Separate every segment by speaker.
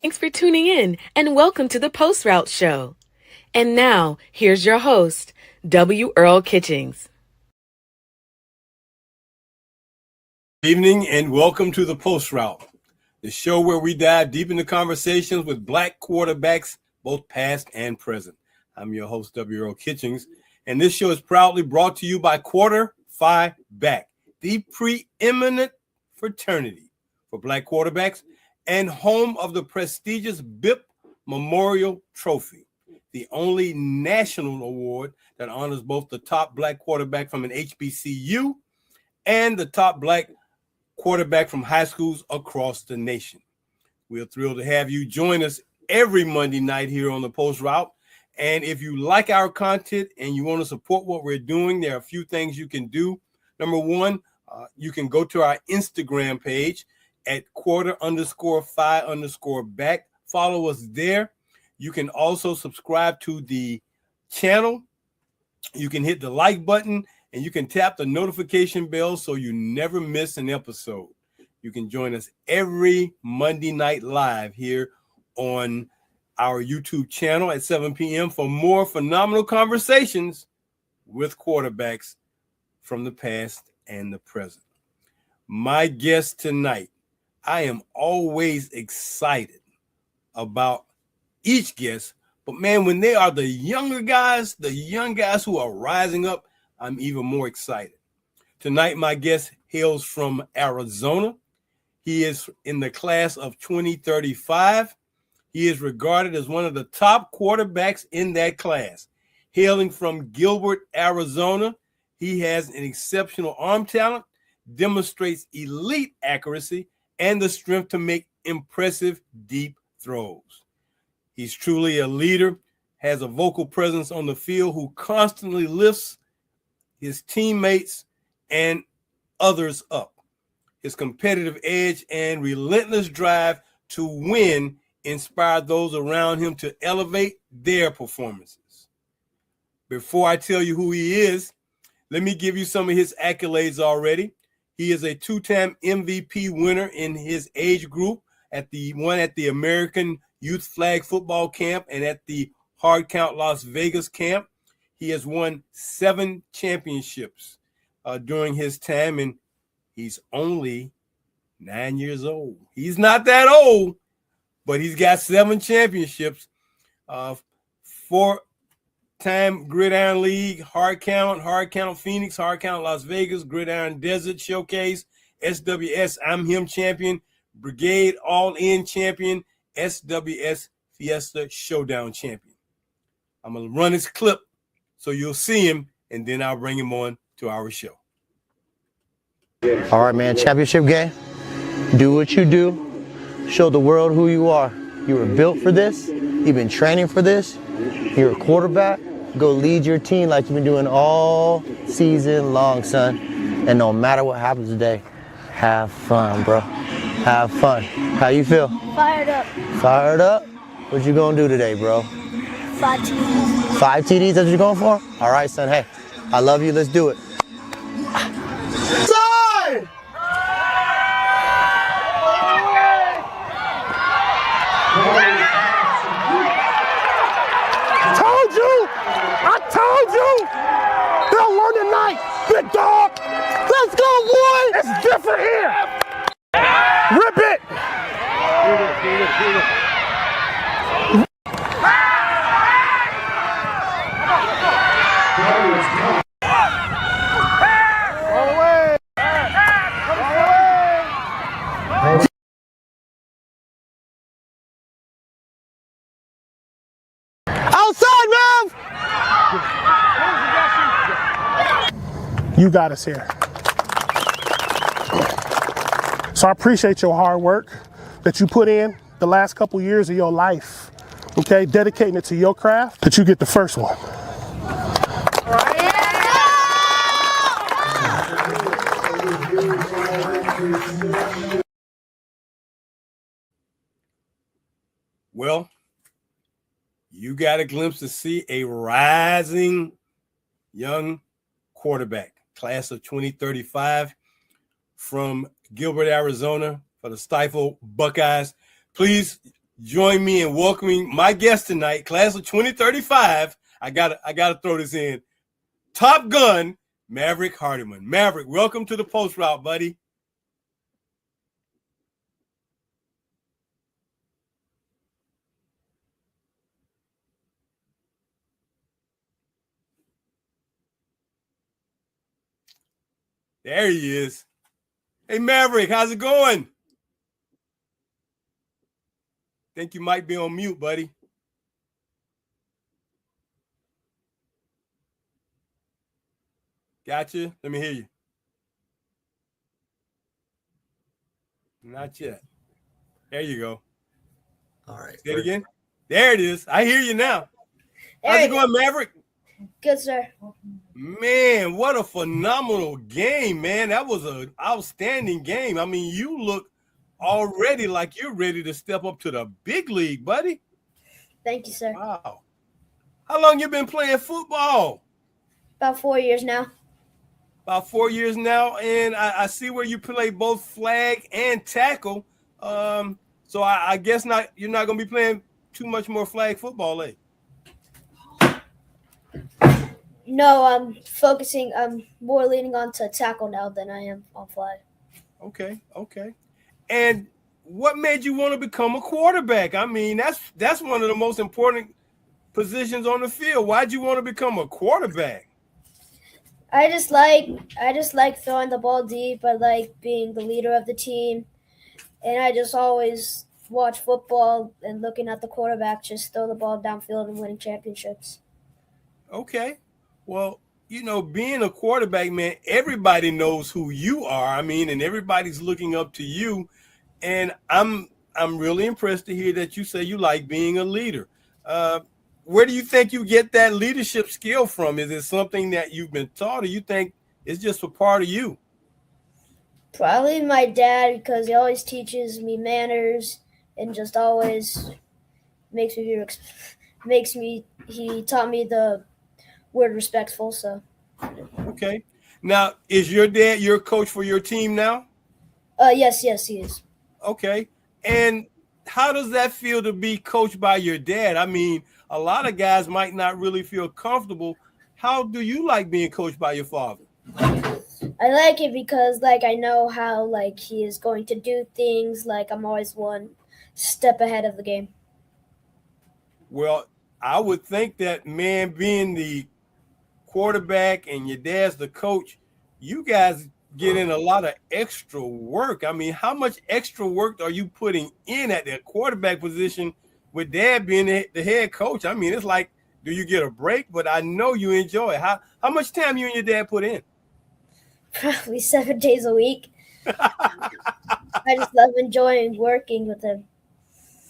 Speaker 1: Thanks for tuning in and welcome to the Post Route Show. And now, here's your host, W. Earl Kitchings.
Speaker 2: Good evening and welcome to the Post Route, the show where we dive deep into conversations with black quarterbacks, both past and present. I'm your host, W. Earl Kitchings, and this show is proudly brought to you by Quarter Phi Back, the preeminent fraternity for black quarterbacks and home of the prestigious BIP Memorial Trophy, the only national award that honors both the top black quarterback from an HBCU and the top black quarterback from high schools across the nation. We're thrilled to have you join us every Monday night here on the Post Route. And if you like our content and you want to support what we're doing, there are a few things you can do. Number one, you can go to our Instagram page at quarter_phi_back. Follow us there. You can also subscribe to the channel. You can hit the like button and you can tap the notification bell so you never miss an episode. You can join us every Monday night live here on our YouTube channel at 7 p.m. for more phenomenal conversations with quarterbacks from the past and the present. My guest tonight, I am always excited about each guest, but man, when they are the young guys who are rising up, I'm even more excited. Tonight, my guest hails from Arizona. He is in the class of 2035. He is regarded as one of the top quarterbacks in that class. Hailing from Gilbert, Arizona, he has an exceptional arm talent, demonstrates elite accuracy, and the strength to make impressive deep throws. He's truly a leader, has a vocal presence on the field who constantly lifts his teammates and others up. His competitive edge and relentless drive to win inspire those around him to elevate their performances. Before I tell you who he is, let me give you some of his accolades already. He is a two-time MVP winner in his age group at the American Youth Flag Football Camp and at the Hard Count Las Vegas Camp. He has won 7 championships during his time, and he's only 9 years old. He's not that old, but he's got 7 championships, 4-time Gridiron League, Hard Count Phoenix, Hard Count Las Vegas, Gridiron Desert Showcase, SWS I'm Him champion, Brigade All-In champion, SWS Fiesta Showdown champion. I'm going to run his clip so you'll see him, and then I'll bring him on to our show.
Speaker 3: All right, man, championship game. Do what you do. Show the world who you are. You were built for this. You've been training for this. You're a quarterback. Go lead your team like you've been doing all season long, son. And no matter what happens today, have fun, bro. Have fun. How you feel?
Speaker 4: Fired up.
Speaker 3: Fired up? What you gonna do today, bro?
Speaker 4: 5 TDs.
Speaker 3: 5 TDs, that's what you're going for? All right, son. Hey, I love you. Let's do it. Side! I told you! They'll learn tonight, big dog! Let's go, boy! It's different here! Rip it! Outside, man!
Speaker 5: You got us here. So I appreciate your hard work that you put in the last couple years of your life, okay? Dedicating it to your craft, that you get the first one.
Speaker 2: Well, you got a glimpse to see a rising young quarterback, class of 2035 from Gilbert, Arizona, for the San Tan Buckeyes. Please join me in welcoming my guest tonight, class of 2035. I gotta throw this in. Top Gun, Maverick Hardiman. Maverick, welcome to the Post Route, buddy. There he is. Hey, Maverick, how's it going? Think you might be on mute, buddy. Gotcha. Let me hear you. Not yet. There you go.
Speaker 3: All right.
Speaker 2: Say it again. There it is. I hear you now. How's it going, Maverick?
Speaker 4: Good, sir.
Speaker 2: Man, what a phenomenal game, man. That was an outstanding game. I mean, you look already like you're ready to step up to the big league, buddy.
Speaker 4: Thank you, sir.
Speaker 2: Wow. How long you been playing football?
Speaker 4: About 4 years now.
Speaker 2: About 4 years now, and I see where you play both flag and tackle. So I guess you're not going to be playing too much more flag football, eh?
Speaker 4: No, I'm more leaning on to tackle now than I am on flag.
Speaker 2: Okay. And what made you want to become a quarterback? I mean, that's one of the most important positions on the field. Why'd you want to become a quarterback?
Speaker 4: I just like throwing the ball deep. I like being the leader of the team, and I just always watch football and looking at the quarterback just throw the ball downfield and winning championships.
Speaker 2: Okay. Well, being a quarterback, man, everybody knows who you are. I mean, and everybody's looking up to you. And I'm really impressed to hear that you say you like being a leader. Where do you think you get that leadership skill from? Is it something that you've been taught, or you think it's just a part of you?
Speaker 4: Probably my dad, because he always teaches me manners and just always he taught me the word respectful. So.
Speaker 2: Okay. Now, is your dad your coach for your team now?
Speaker 4: Yes, he is.
Speaker 2: Okay. And how does that feel to be coached by your dad? I mean, a lot of guys might not really feel comfortable. How do you like being coached by your father?
Speaker 4: I like it because, I know how, he is going to do things. I'm always one step ahead of the game.
Speaker 2: Well, I would think that, man, being the quarterback and your dad's the coach, you guys get in a lot of extra work. I mean, how much extra work are you putting in at the quarterback position with dad being the head coach? I mean, it's like, do you get a break? But I know you enjoy it. How much time you and your dad put in?
Speaker 4: Probably 7 days a week. I just love enjoying working with him.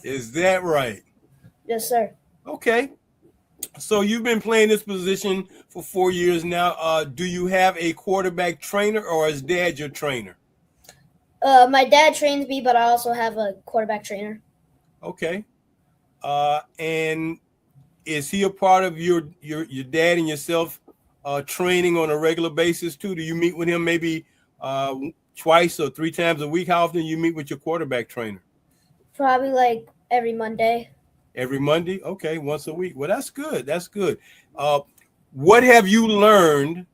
Speaker 2: Is that right?
Speaker 4: Yes, sir.
Speaker 2: Okay. So you've been playing this position for 4 years now. Do you have a quarterback trainer, or is dad your trainer?
Speaker 4: My dad trains me, but I also have a quarterback trainer.
Speaker 2: Okay. And is he a part of your dad and yourself training on a regular basis too? Do you meet with him maybe twice or 3 times a week? How often do you meet with your quarterback trainer?
Speaker 4: Probably every Monday.
Speaker 2: Every Monday? Okay, once a week. Well, that's good. That's good. What have you learned?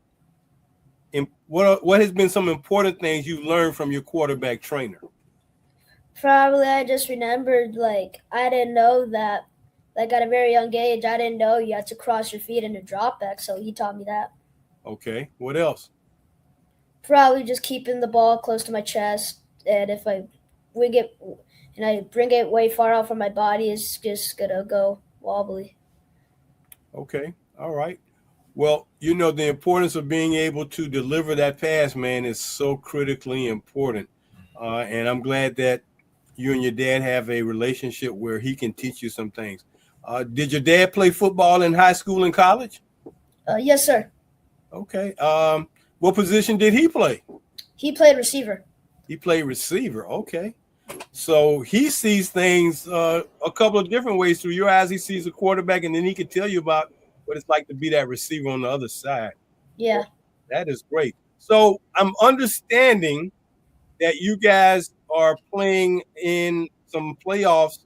Speaker 2: What has been some important things you've learned from your quarterback trainer?
Speaker 4: Probably I just remembered, I didn't know that, at a very young age, I didn't know you had to cross your feet in a drop back, so he taught me that.
Speaker 2: Okay. What else?
Speaker 4: Probably just keeping the ball close to my chest, and if I wing it and I bring it way far out from my body, it's just going to go wobbly.
Speaker 2: Okay. All right. Well, the importance of being able to deliver that pass, man, is so critically important. And I'm glad that you and your dad have a relationship where he can teach you some things. Did your dad play football in high school and college?
Speaker 4: Yes, sir.
Speaker 2: Okay. What position did he play?
Speaker 4: He played receiver.
Speaker 2: He played receiver. Okay. So he sees things a couple of different ways through your eyes. He sees a quarterback, and then he can tell you about what it's like to be that receiver on the other side.
Speaker 4: Yeah.
Speaker 2: That is great. So I'm understanding that you guys are playing in some playoffs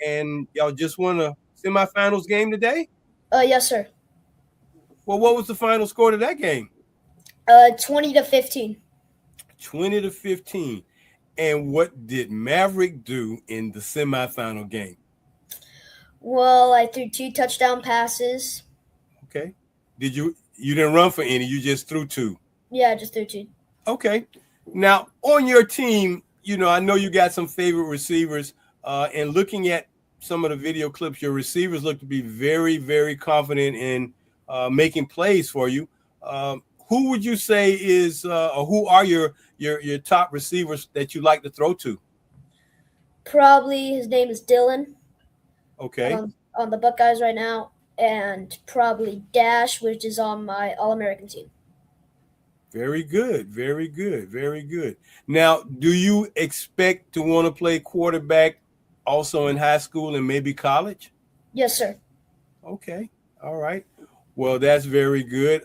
Speaker 2: and y'all just won a semifinals game today.
Speaker 4: Yes, sir.
Speaker 2: Well, what was the final score to that game?
Speaker 4: 20-15.
Speaker 2: 20-15. And what did Maverick do in the semifinal game?
Speaker 4: Well, I threw 2 touchdown passes.
Speaker 2: Okay. You didn't run for any, you just threw 2.
Speaker 4: Yeah, I just threw 2.
Speaker 2: Okay. Now, on your team, I know you got some favorite receivers, and looking at some of the video clips, your receivers look to be very, very confident in making plays for you. Who would you say is, or who are your top receivers that you like to throw to?
Speaker 4: Probably his name is Dylan.
Speaker 2: Okay.
Speaker 4: On the Buckeyes right now, and probably Dash, which is on my All-American team.
Speaker 2: Very good. Very good. Very good. Now, do you expect to want to play quarterback also in high school and maybe college?
Speaker 4: Yes, sir.
Speaker 2: Okay. All right. Well, that's very good.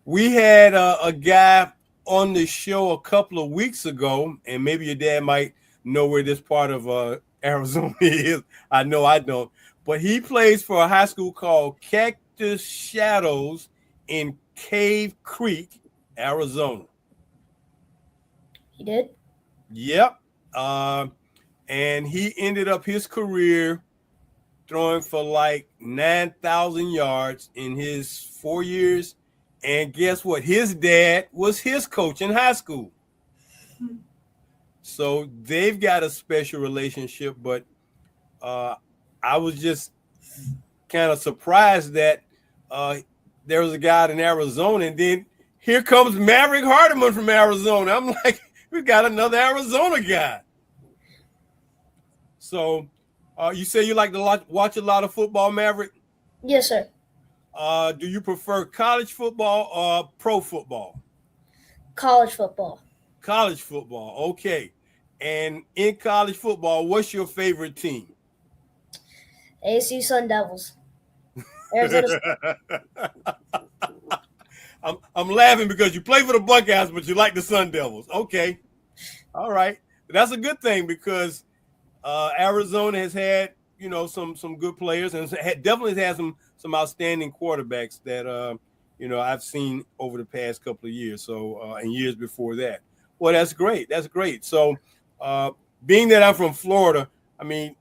Speaker 2: We had a guy on the show a couple of weeks ago, and maybe your dad might know where this part of Arizona is. I know I don't. But he plays for a high school called Cactus Shadows in Cave Creek, Arizona.
Speaker 4: He did?
Speaker 2: Yep. And he ended up his career throwing for like 9,000 yards in his 4 years. And guess what? His dad was his coach in high school. So they've got a special relationship, but I was just kind of surprised that there was a guy in Arizona, and then here comes Maverick Hardiman from Arizona. I'm like, we got another Arizona guy. So you say you like to watch a lot of football, Maverick?
Speaker 4: Yes, sir.
Speaker 2: Do you prefer college football or pro football?
Speaker 4: College football.
Speaker 2: College football, okay. And in college football, what's your favorite team?
Speaker 4: AC Sun Devils. Arizona.
Speaker 2: I'm laughing because you play for the Buckeyes, but you like the Sun Devils. Okay. All right. That's a good thing because Arizona has had, some good players and definitely has had some outstanding quarterbacks that, I've seen over the past couple of years. So, and years before that. Well, that's great. That's great. So, being that I'm from Florida, I mean,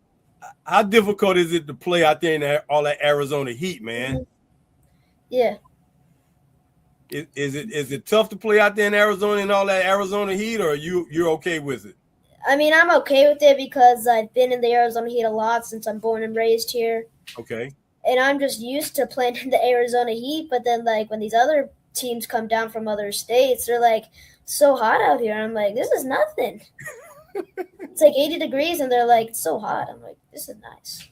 Speaker 2: how difficult is it to play out there in all that Arizona heat, man?
Speaker 4: Yeah.
Speaker 2: Is it tough to play out there in Arizona in all that Arizona heat, or you're okay with it?
Speaker 4: I mean, I'm okay with it because I've been in the Arizona heat a lot since I'm born and raised here.
Speaker 2: Okay.
Speaker 4: And I'm just used to playing in the Arizona heat, but then like when these other teams come down from other states, they're like so hot out here. I'm like, this is nothing. It's like 80 degrees and they're like, it's so hot. I'm like, this is nice.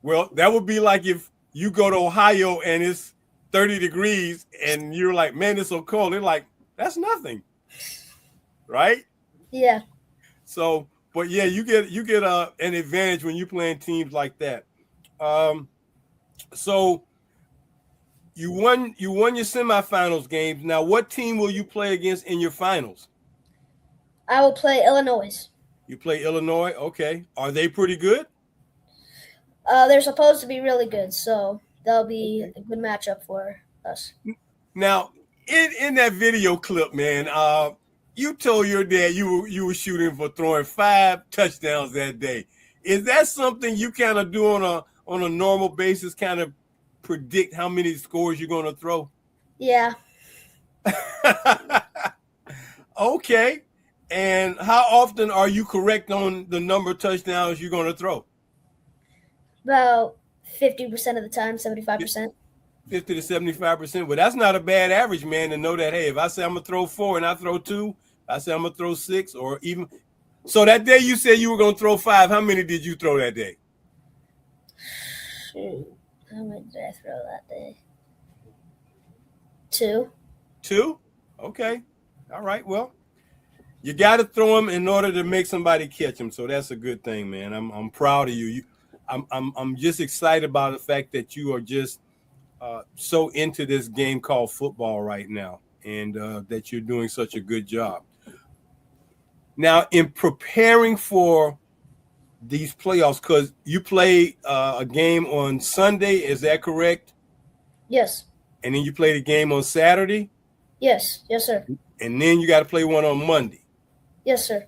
Speaker 2: Well, that would be like if you go to Ohio and it's 30 degrees and you're like, man, it's so cold. They're like, that's nothing. Right?
Speaker 4: Yeah.
Speaker 2: So, but yeah, you get an advantage when you're playing teams like that. So you won your semifinals games. Now, what team will you play against in your finals?
Speaker 4: I will play Illinois.
Speaker 2: You play Illinois? Okay. Are they pretty good?
Speaker 4: They're supposed to be really good, so that'll be a good matchup for us.
Speaker 2: Now, in that video clip, man, you told your dad you were shooting for throwing 5 touchdowns that day. Is that something you kind of do on a normal basis, kind of predict how many scores you're going to throw?
Speaker 4: Yeah.
Speaker 2: Okay. And how often are you correct on the number of touchdowns you're going to throw?
Speaker 4: About 50% of the time, 75%.
Speaker 2: 50 to 75%. Well, that's not a bad average, man, to know that, hey, if I say I'm going to throw 4 and I throw 2, I say I'm going to throw 6 or even. So that day you said you were going to throw 5. How many did you throw that day?
Speaker 4: Shoot. How many did I throw that day? 2.
Speaker 2: 2? Okay. All right. Well, you got to throw them in order to make somebody catch them. So that's a good thing, man. I'm proud of you. I'm just excited about the fact that you are just so into this game called football right now, and that you're doing such a good job. Now, in preparing for these playoffs, because you play a game on Sunday, is that correct?
Speaker 4: Yes.
Speaker 2: And then you play the game on Saturday?
Speaker 4: Yes, sir.
Speaker 2: And then you got to play one on Monday.
Speaker 4: Yes, sir.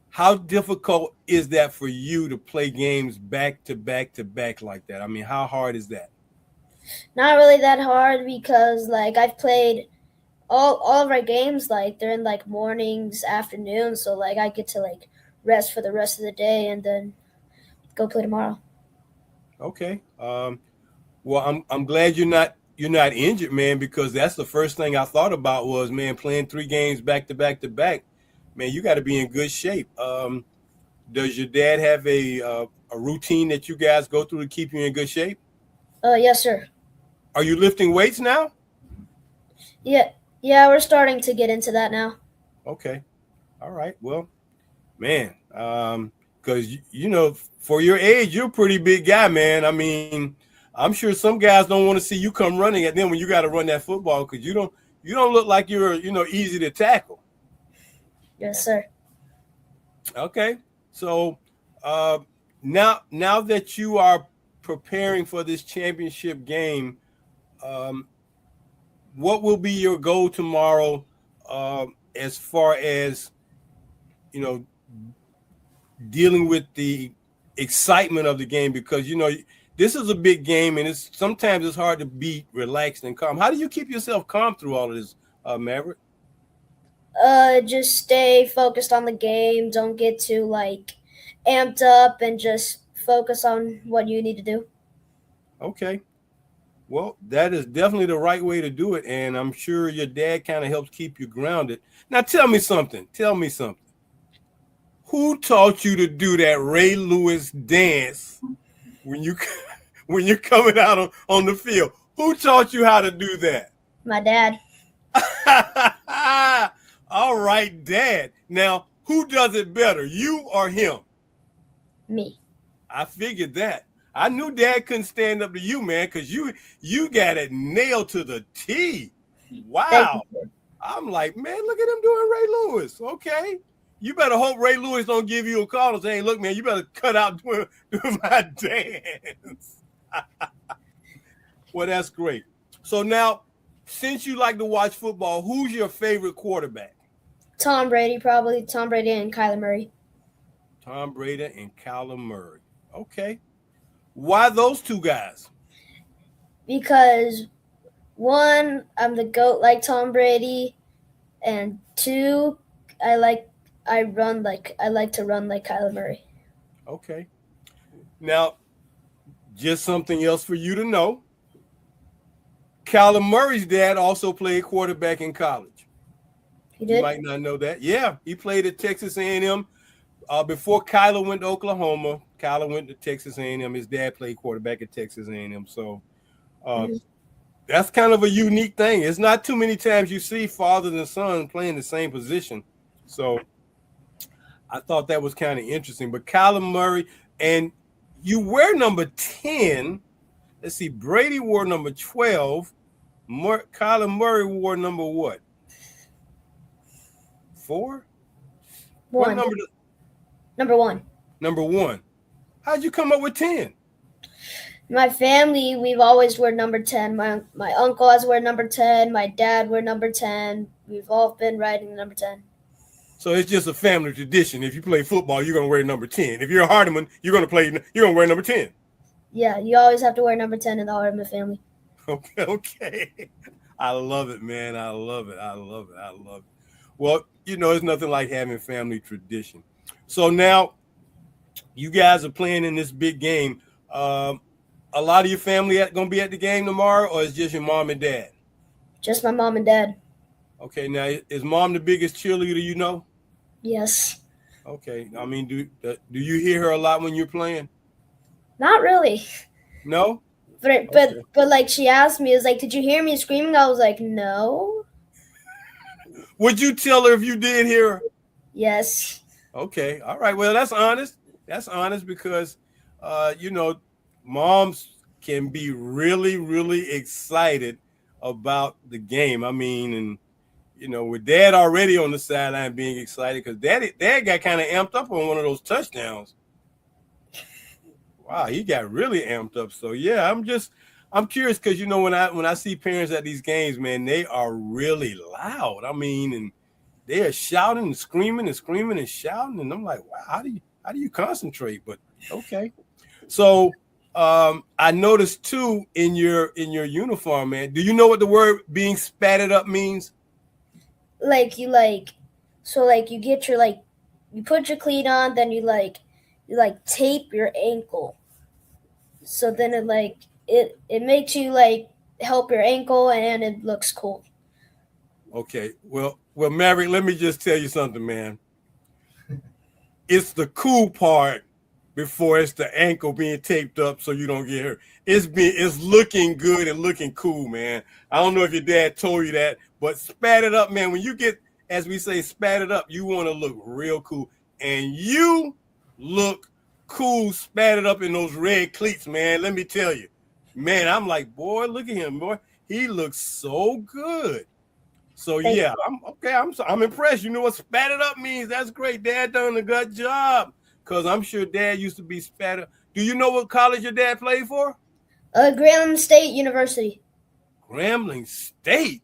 Speaker 2: How difficult is that for you to play games back to back to back like that? I mean, how hard is that?
Speaker 4: Not really that hard because, like, I've played all of our games, like, they're in, like, mornings, afternoons, so, like, I get to, like, rest for the rest of the day and then go play tomorrow.
Speaker 2: Okay. Well, I'm glad you're not injured, man, because that's the first thing I thought about was, man, playing 3 games back to back to back. Man, you got to be in good shape. Does your dad have a routine that you guys go through to keep you in good shape?
Speaker 4: Yes, sir.
Speaker 2: Are you lifting weights now?
Speaker 4: Yeah, we're starting to get into that now.
Speaker 2: Okay. All right. Well, man, because, you know, for your age, you're a pretty big guy, man. I mean, I'm sure some guys don't want to see you come running at them when you got to run that football because you don't look like you're, you know, easy to tackle.
Speaker 4: Yes, sir.
Speaker 2: Okay. So now that you are preparing for this championship game, what will be your goal tomorrow as far as, you know, dealing with the excitement of the game? Because, you know, this is a big game and sometimes it's hard to be relaxed and calm. How do you keep yourself calm through all of this, Maverick?
Speaker 4: Just stay focused on the game. Don't get too, like, amped up and just focus on what you need to do. Okay.
Speaker 2: Well, that is definitely the right way to do it, and I'm sure your dad kind of helps keep you grounded. Now, tell me something. Who taught you to do that Ray Lewis dance when you're coming out on the field? Who taught you how to do that?
Speaker 4: My dad.
Speaker 2: All right, Dad. Now, who does it better, you or him?
Speaker 4: Me.
Speaker 2: I figured that. I knew Dad couldn't stand up to you, man, because you got it nailed to the T. Wow. I'm like, man, look at him doing Ray Lewis. Okay. You better hope Ray Lewis don't give you a call and say, hey, look, man, you better cut out doing my dance. Well, that's great. So now, since you like to watch football, who's your favorite quarterback?
Speaker 4: Tom Brady, probably. Tom Brady and Kyler Murray.
Speaker 2: Tom Brady and Kyler Murray. Okay. Why those two guys?
Speaker 4: Because 1, I'm the GOAT like Tom Brady, and 2, I like to run like Kyler Murray.
Speaker 2: Okay. Now, just something else for you to know. Kyler Murray's dad also played quarterback in college.
Speaker 4: He did?
Speaker 2: You might not know that. Yeah, he played at Texas A&M. Before Kyler went to Oklahoma, Kyler went to Texas A&M. His dad played quarterback at Texas A&M. So that's kind of a unique thing. It's not too many times you see father and son playing the same position. So I thought that was kind of interesting. But Kyler Murray, and you wear number 10. Let's see, Brady wore number 12. Kyler Murray wore number what? 4?
Speaker 4: 1. Number 1.
Speaker 2: Number 1. How'd you come up with 10?
Speaker 4: My family, we've always worn number 10. My uncle has worn number 10. My dad wore number 10. We've all been riding number 10.
Speaker 2: So it's just a family tradition. If you play football, you're gonna wear number 10. If you're a Hardiman, you're gonna wear number 10.
Speaker 4: Yeah, you always have to wear number 10 in the Hardiman family.
Speaker 2: Okay. I love it, man. I love it. Well, you know, it's nothing like having family tradition. So now you guys are playing in this big game. A lot of your family going to be at the game tomorrow, or is just your mom and dad?
Speaker 4: Just my mom and dad.
Speaker 2: Okay. Now, is mom the biggest cheerleader you know?
Speaker 4: Yes.
Speaker 2: Okay. I mean, do you hear her a lot when you're playing?
Speaker 4: Not really.
Speaker 2: No?
Speaker 4: But like she asked me, it was like, did you hear me screaming? I was like, no.
Speaker 2: Would you tell her if you did hear her?
Speaker 4: Yes.
Speaker 2: Okay. All right. Well, that's honest. That's honest because, you know, moms can be really, really excited about the game. I mean, and, you know, with dad already on the sideline being excited because dad got kind of amped up on one of those touchdowns. Wow, he got really amped up. So yeah, I'm curious because when I see parents at these games, man, they are really loud. I mean, and they are shouting and screaming and screaming and shouting, and I'm like, wow, how do you concentrate? But okay. So I noticed too in your uniform, man. Do you know what the word being spatted up means?
Speaker 4: Like you you get your you put your cleat on, then you tape your ankle. So then it makes you help your ankle and it looks cool.
Speaker 2: Okay. Well, Maverick, let me just tell you something, man. It's the cool part before it's the ankle being taped up so you don't get hurt. It's looking good and looking cool, man. I don't know if your dad told you that, but spat it up, man. When you get, as we say, spat it up, you want to look real cool. And you look cool, spat it up in those red cleats, man. Let me tell you. Man, I'm like, boy, look at him, boy. He looks so good. So yeah, I'm impressed. You know what spat it up means? That's great. Dad done a good job. Because I'm sure Dad used to be spat up. Do you know what college your dad played for?
Speaker 4: Grambling State University.
Speaker 2: Grambling State?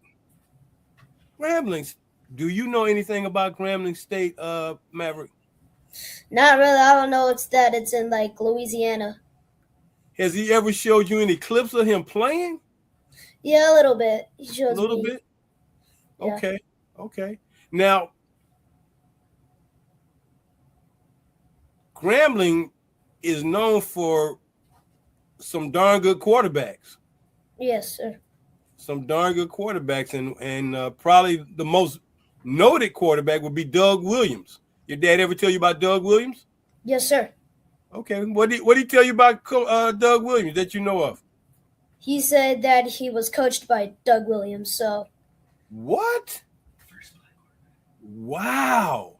Speaker 2: Do you know anything about Grambling State, Maverick?
Speaker 4: Not really. I don't know. It's in Louisiana.
Speaker 2: Has he ever showed you any clips of him playing?
Speaker 4: Yeah, a little bit. He shows
Speaker 2: a little
Speaker 4: me.
Speaker 2: bit?
Speaker 4: Yeah.
Speaker 2: Okay. Now, Grambling is known for some darn good quarterbacks.
Speaker 4: Yes, sir.
Speaker 2: Some darn good quarterbacks, and probably the most noted quarterback would be Doug Williams. Your dad ever tell you about Doug Williams?
Speaker 4: Yes, sir.
Speaker 2: Okay. What did he tell you about Doug Williams that you know of?
Speaker 4: He said that he was coached by Doug Williams. So.
Speaker 2: What? Wow.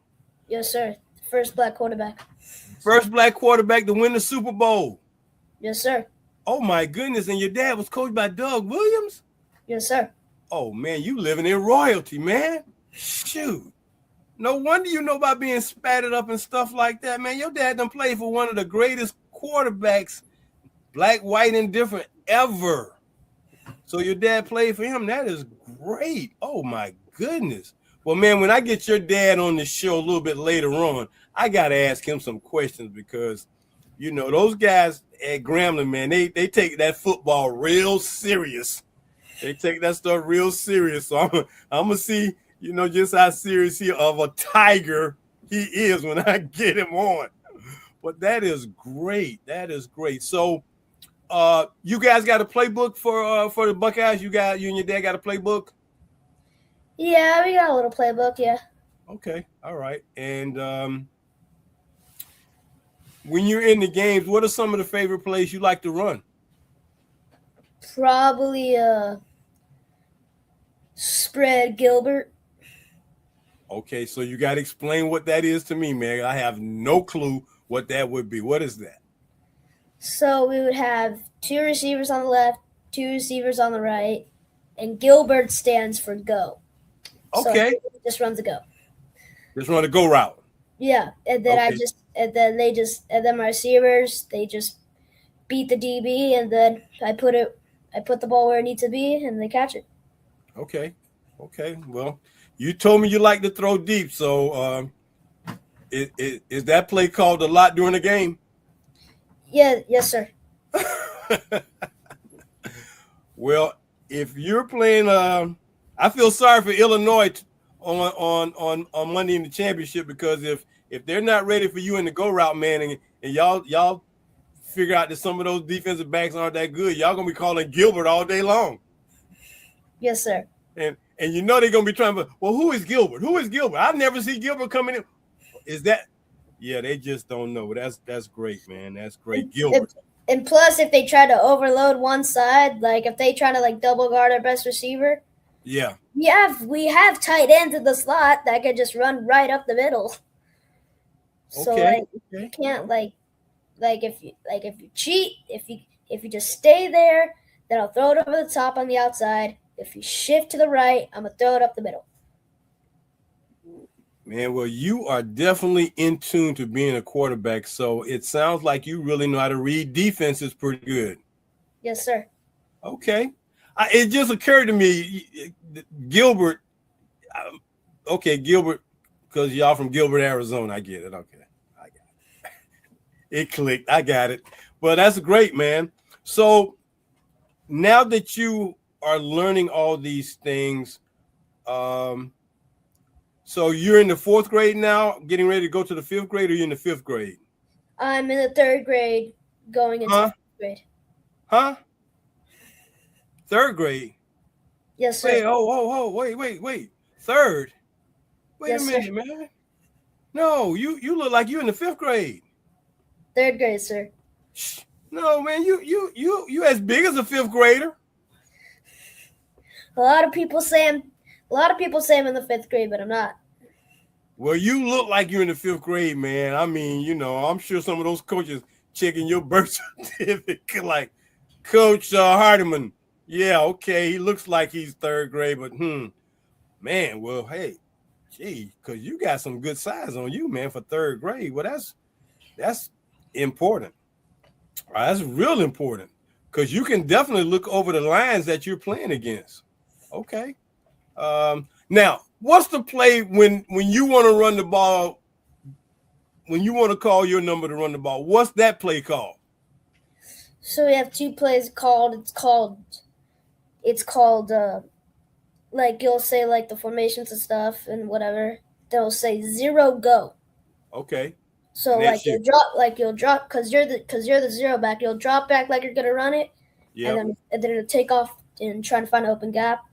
Speaker 4: Yes, sir. First black quarterback.
Speaker 2: First black quarterback to win the Super Bowl.
Speaker 4: Yes, sir.
Speaker 2: Oh my goodness! And your dad was coached by Doug Williams?
Speaker 4: Yes, sir.
Speaker 2: Oh man, you living in royalty, man. Shoot. No wonder you know about being spatted up and stuff like that, man. Your dad done played for one of the greatest quarterbacks, black, white, and different ever. So your dad played for him. That is great. Oh my goodness. Well, man, when I get your dad on the show a little bit later on, I got to ask him some questions because, those guys at Grambling, man, they take that football real serious. They take that stuff real serious. So I'm going to see, just how serious of a tiger he is when I get him on. But that is great. So you guys got a playbook for the Buckeyes? You and your dad got a playbook?
Speaker 4: Yeah, we got a little playbook, yeah.
Speaker 2: Okay, all right. And when you're in the games, what are some of the favorite plays you like to run?
Speaker 4: Probably spread Gilbert.
Speaker 2: Okay, so you got to explain what that is to me, man. I have no clue what that would be. What is that?
Speaker 4: So we would have 2 receivers on the left, 2 receivers on the right, and Gilbert stands for go.
Speaker 2: Okay.
Speaker 4: So just runs a go.
Speaker 2: Just run a go route.
Speaker 4: Yeah, and then and then my receivers, they just beat the DB, and then I put the ball where it needs to be, and they catch it.
Speaker 2: Okay. Well, you told me you like to throw deep, so is that play called a lot during the game?
Speaker 4: Yeah, yes, sir.
Speaker 2: Well, if you're playing, I feel sorry for Illinois on Monday in the championship because if they're not ready for you in the go route, man, and y'all figure out that some of those defensive backs aren't that good, y'all gonna be calling Gilbert all day long.
Speaker 4: Yes, sir.
Speaker 2: And they're gonna be trying to. Well, who is Gilbert? I never see Gilbert coming in. Is that? Yeah, they just don't know. That's great, man. That's great, Gilbert.
Speaker 4: And plus, if they try to overload one side, like if they try to double guard our best receiver,
Speaker 2: yeah,
Speaker 4: we have tight ends in the slot that could just run right up the middle. So you can't if you cheat, if you just stay there, then I'll throw it over the top on the outside. If you shift to the right, I'm gonna throw it up the middle.
Speaker 2: Man, well, you are definitely in tune to being a quarterback. So it sounds like you really know how to read defenses pretty good.
Speaker 4: Yes, sir.
Speaker 2: Okay. It just occurred to me, Gilbert. Gilbert, because y'all from Gilbert, Arizona. I get it. Okay. I got it. It clicked. I got it. Well, that's great, man. So now that you are learning all these things, so you're in the 4th grade now, getting ready to go to the 5th grade, or you're in the 5th grade?
Speaker 4: I'm in the 3rd grade, going into 5th grade.
Speaker 2: Huh? 3rd grade?
Speaker 4: Yes, sir.
Speaker 2: Wait. 3rd? Wait
Speaker 4: Yes,
Speaker 2: a minute,
Speaker 4: sir.
Speaker 2: man. No, you look like you're in the 5th grade.
Speaker 4: 3rd grade, sir.
Speaker 2: No, man, you as big as a 5th grader.
Speaker 4: A lot of people say I'm in the 5th grade, but I'm not.
Speaker 2: Well, you look like you're in the 5th grade, man. I mean, I'm sure some of those coaches checking your birth certificate, like Coach Hardiman. Yeah, okay, he looks like he's 3rd grade, but man, well, hey, gee, because you got some good size on you, man, for 3rd grade. Well, that's important. That's real important, because you can definitely look over the lines that you're playing against. Okay. Now, what's the play when you want to run the ball, when you want to call your number to run the ball? What's that play called?
Speaker 4: So we have 2 plays called. It's called like you'll say like the formations and stuff and whatever. They'll say 0 go.
Speaker 2: Okay.
Speaker 4: So you'll drop because you're the 0 back. You'll drop back like you're gonna run it, and then it'll take off and try to find an open gap.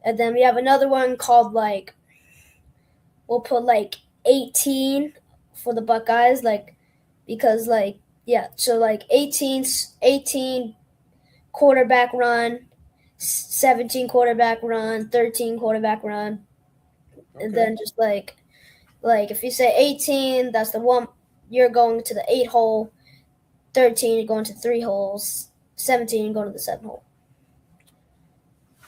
Speaker 4: And then we have another one called we'll put 18 for the Buckeyes, because so 18 quarterback run, 17 quarterback run, 13 quarterback run, and then just if you say 18, that's the one you're going to the 8 hole, 13 you're going to 3 holes, 17 you're going to the 7 hole.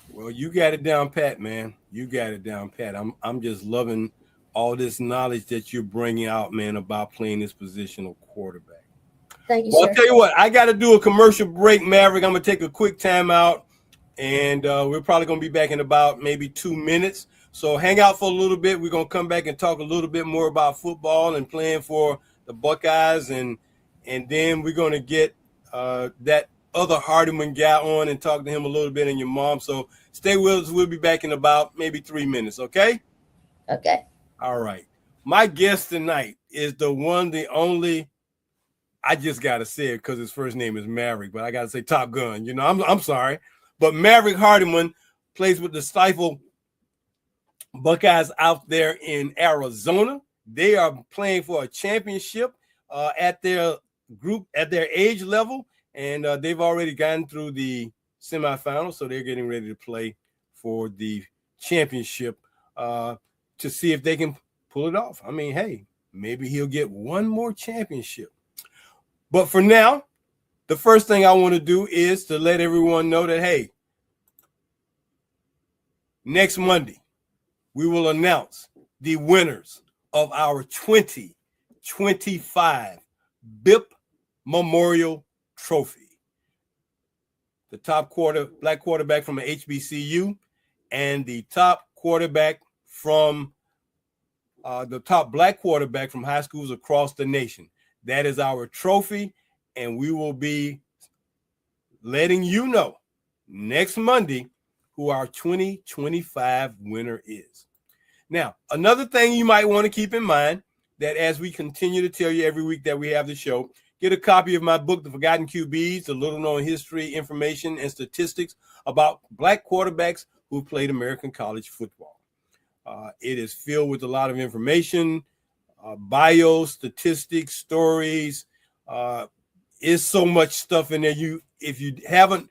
Speaker 2: Well, you got it down pat, man. You got it down pat. I'm just loving all this knowledge that you're bringing out, man, about playing this position of quarterback.
Speaker 4: Thank you,
Speaker 2: well,
Speaker 4: sir.
Speaker 2: I'll tell you what, I got to do a commercial break, Maverick. I'm going to take a quick time out, and we're probably going to be back in about maybe 2 minutes. So hang out for a little bit. We're going to come back and talk a little bit more about football and playing for the Buckeyes, and then we're going to get that other Hardiman guy on and talk to him a little bit, and your mom. So stay with us. We'll be back in about maybe 3 minutes, okay?
Speaker 4: Okay.
Speaker 2: All right. My guest tonight is the one, the only, I just got to say it because his first name is Maverick, but I got to say Top Gun. I'm sorry. But Maverick Hardiman plays with the Stifle Buckeyes out there in Arizona. They are playing for a championship at their group, at their age level, and they've already gotten through the semifinals, so they're getting ready to play for the championship to see if they can pull it off. I mean, hey, maybe he'll get one more championship. But for now, the first thing I want to do is to let everyone know that, hey, next Monday, we will announce the winners of our 2025 BIP Memorial Trophy. The top black quarterback from an HBCU and the top quarterback from the top black quarterback from high schools across the nation. That is our trophy, and we will be letting you know next Monday who our 2025 winner is. Now, another thing you might want to keep in mind, that as we continue to tell you every week that we have the show, get a copy of my book, The Forgotten QBs, the little-known history, information, and statistics about black quarterbacks who played American college football. It is filled with a lot of information, bios, statistics, stories. Is so much stuff in there. If you haven't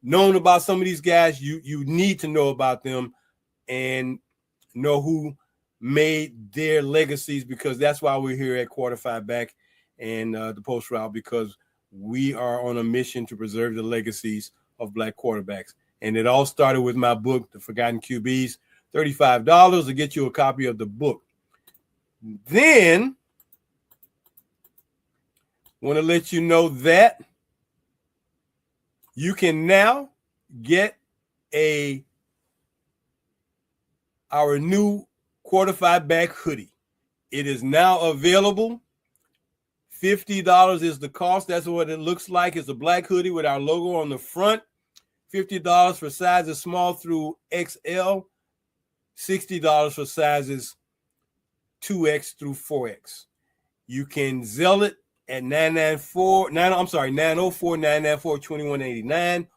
Speaker 2: known about some of these guys, you need to know about them and know who made their legacies, because that's why we're here at Quarter Five Back and the Post Route, because we are on a mission to preserve the legacies of black quarterbacks. And it all started with my book, The Forgotten QBs. $35 to get you a copy of the book. Then, want to let you know that you can now get our new quarterfied back hoodie. It is now available. $50 is the cost. That's what it looks like. It's a black hoodie with our logo on the front. $50 for sizes small through XL. $60 for sizes 2X through 4X. You can Zelle it at 904-994-2189,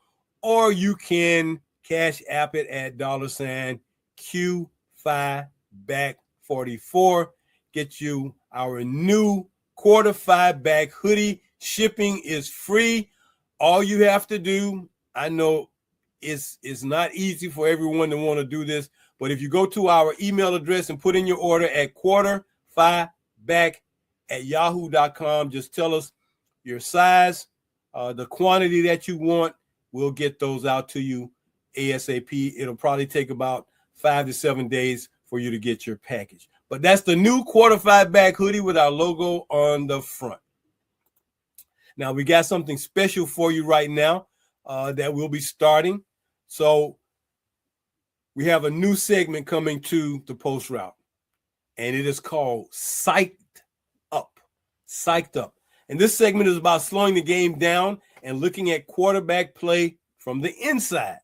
Speaker 2: or you can Cash App it at $Q5Back44. Get you our new quarterfied back hoodie. Shipping is free. All you have to do, I know it's not easy for everyone to want to do this, but if you go to our email address and put in your order at quarterfiveback@yahoo.com, just tell us your size, the quantity that you want. We'll get those out to you ASAP. It'll probably take about 5 to 7 days for you to get your package. But that's the new quarterfied back hoodie with our logo on the front. Now, we got something special for you right now that we'll be starting. So we have a new segment coming to the Post Route, and it is called Psyched Up. Psyched Up. And this segment is about slowing the game down and looking at quarterback play from the inside,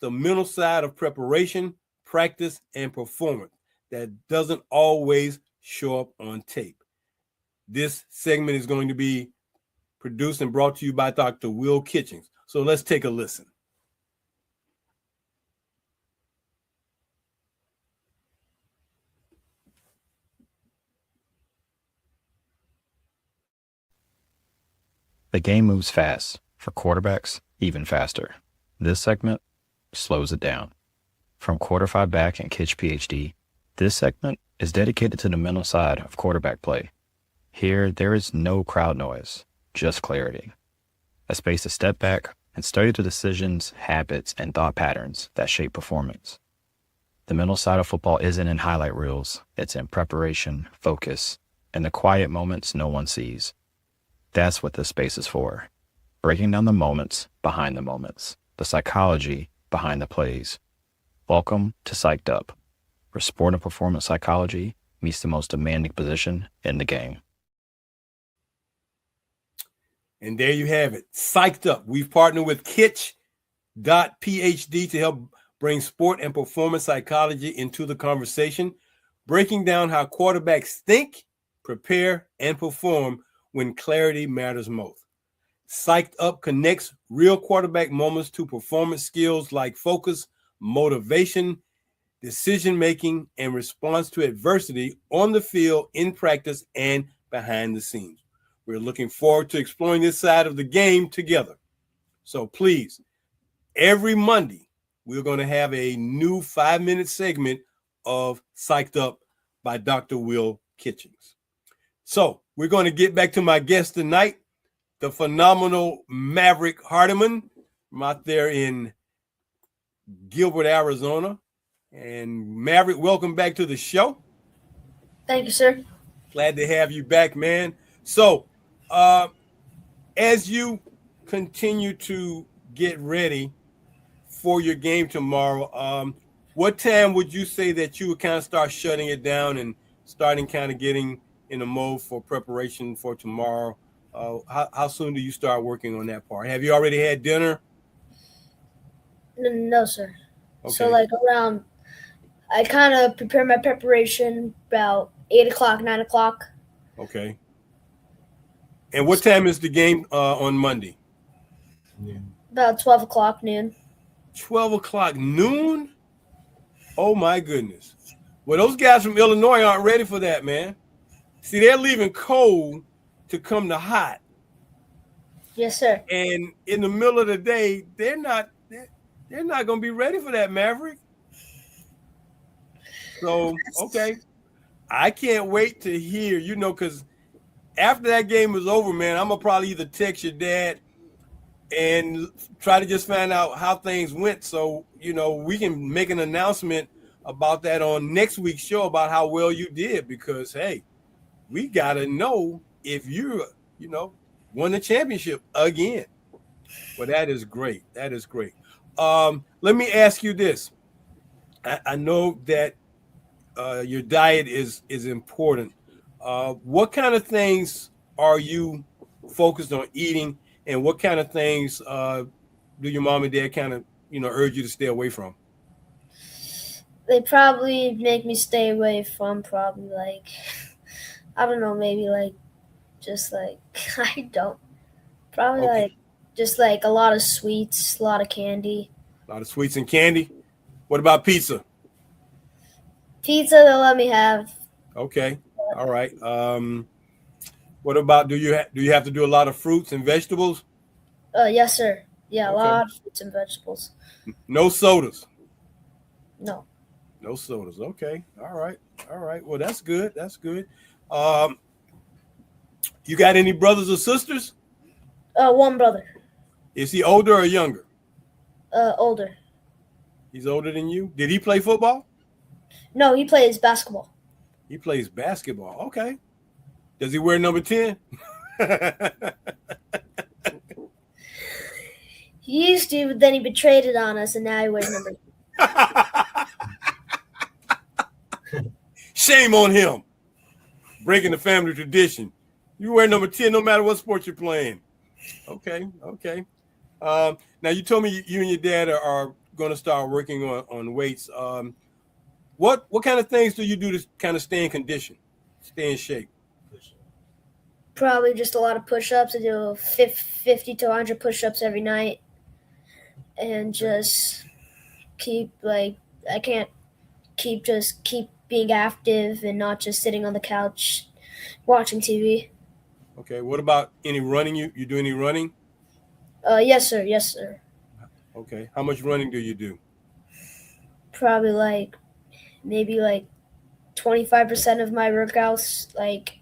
Speaker 2: the mental side of preparation, practice, and performance that doesn't always show up on tape. This segment is going to be produced and brought to you by Dr. Earl Kitchings. So let's take a listen.
Speaker 6: The game moves fast. For quarterbacks, even faster. This segment slows it down. From Quarterfied Back and Kitch PhD, this segment is dedicated to the mental side of quarterback play. Here, there is no crowd noise, just clarity. A space to step back and study the decisions, habits, and thought patterns that shape performance. The mental side of football isn't in highlight reels. It's in preparation, focus, and the quiet moments no one sees. That's what this space is for. Breaking down the moments behind the moments, the psychology behind the plays. Welcome to Psyched Up, where sport and performance psychology meets the most demanding position in the game.
Speaker 2: And there you have it, Psyched Up. We've partnered with Kitch.PhD to help bring sport and performance psychology into the conversation, breaking down how quarterbacks think, prepare, and perform when clarity matters most. Psyched Up connects real quarterback moments to performance skills like focus, motivation, decision-making, and response to adversity on the field, in practice, and behind the scenes. We're looking forward to exploring this side of the game together. So please, every Monday, we're going to have a new 5-minute segment of Psyched Up by Dr. Earl Kitchings. So we're going to get back to my guest tonight, the phenomenal Maverick Hardiman from out there in Gilbert, Arizona. And Maverick, welcome back to the show.
Speaker 4: Thank you, sir.
Speaker 2: Glad to have you back, man. So as you continue to get ready for your game tomorrow, what time would you say that you would kind of start shutting it down and starting kind of getting in a mode for preparation for tomorrow? How soon do you start working on that part? Have you already had dinner?
Speaker 4: No, sir.
Speaker 2: Okay.
Speaker 4: So like around, I kind of prepare my preparation about 8 o'clock, 9 o'clock.
Speaker 2: Okay. And what time is the game on Monday?
Speaker 4: About 12 o'clock noon.
Speaker 2: 12 o'clock noon? Oh, my goodness. Well, those guys from Illinois aren't ready for that, man. See, they're leaving cold to come to hot.
Speaker 4: Yes, sir.
Speaker 2: And in the middle of the day, they're not going to be ready for that, Maverick. So, okay. I can't wait to hear, because after that game is over, man, I'm going to probably either text your dad and try to just find out how things went. So, we can make an announcement about that on next week's show about how well you did, because, hey, we gotta know if you're, won the championship again. Well, that is great. That is great. Let me ask you this. I know that your diet is important. What kind of things are you focused on eating, and what kind of things do your mom and dad kind of urge you to stay away from?
Speaker 4: They probably make me stay away from probably like, I don't know, maybe like just like I don't probably
Speaker 2: Okay.
Speaker 4: like just like a lot of sweets, a lot of candy.
Speaker 2: A lot of sweets and candy. What about pizza?
Speaker 4: Pizza they'll let me have.
Speaker 2: Okay. All right. What about do you have to do a lot of fruits and vegetables?
Speaker 4: Yes, sir. Yeah, a
Speaker 2: Okay.
Speaker 4: lot of fruits and vegetables.
Speaker 2: No sodas.
Speaker 4: No.
Speaker 2: No sodas. Okay. All right. All right. Well, that's good. That's good. You got any brothers or sisters?
Speaker 4: One brother.
Speaker 2: Is he older or younger?
Speaker 4: Older.
Speaker 2: He's older than you. Did he play football?
Speaker 4: No, he plays basketball.
Speaker 2: He plays basketball. Okay. Does he wear number 10?
Speaker 4: He used to, but then he betrayed it on us, and now he wears number.
Speaker 2: Shame on him. Breaking the family tradition. You wear number 10 no matter what sport you're playing. Okay. Okay. Now, you told me you and your dad are going to start working on weights. What kind of things do you do to kind of stay in condition, stay in shape?
Speaker 4: Probably just a lot of push-ups. I do 50 to 100 push-ups every night, and just keep keep being active and not just sitting on the couch watching TV.
Speaker 2: Okay. What about any running? You do any running?
Speaker 4: Yes, sir. Yes, sir.
Speaker 2: Okay. How much running do you do?
Speaker 4: Probably maybe 25% of my workouts. Like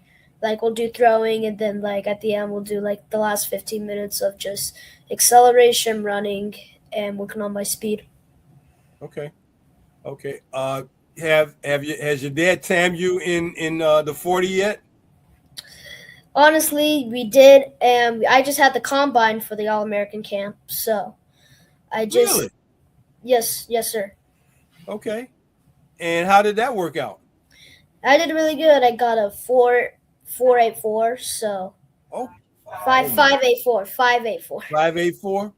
Speaker 4: we'll do throwing, and then at the end we'll do the last 15 minutes of just acceleration, running, and working on my speed.
Speaker 2: Okay. Okay. Has your dad tamed you in the 40 yet?
Speaker 4: Honestly, we did, and I just had the combine for the All-American camp, so I just
Speaker 2: Really?
Speaker 4: yes, sir.
Speaker 2: Okay. And how did that work out?
Speaker 4: I did really good. I got a 4.84, so
Speaker 2: Oh,
Speaker 4: 5.84.
Speaker 2: 5.84.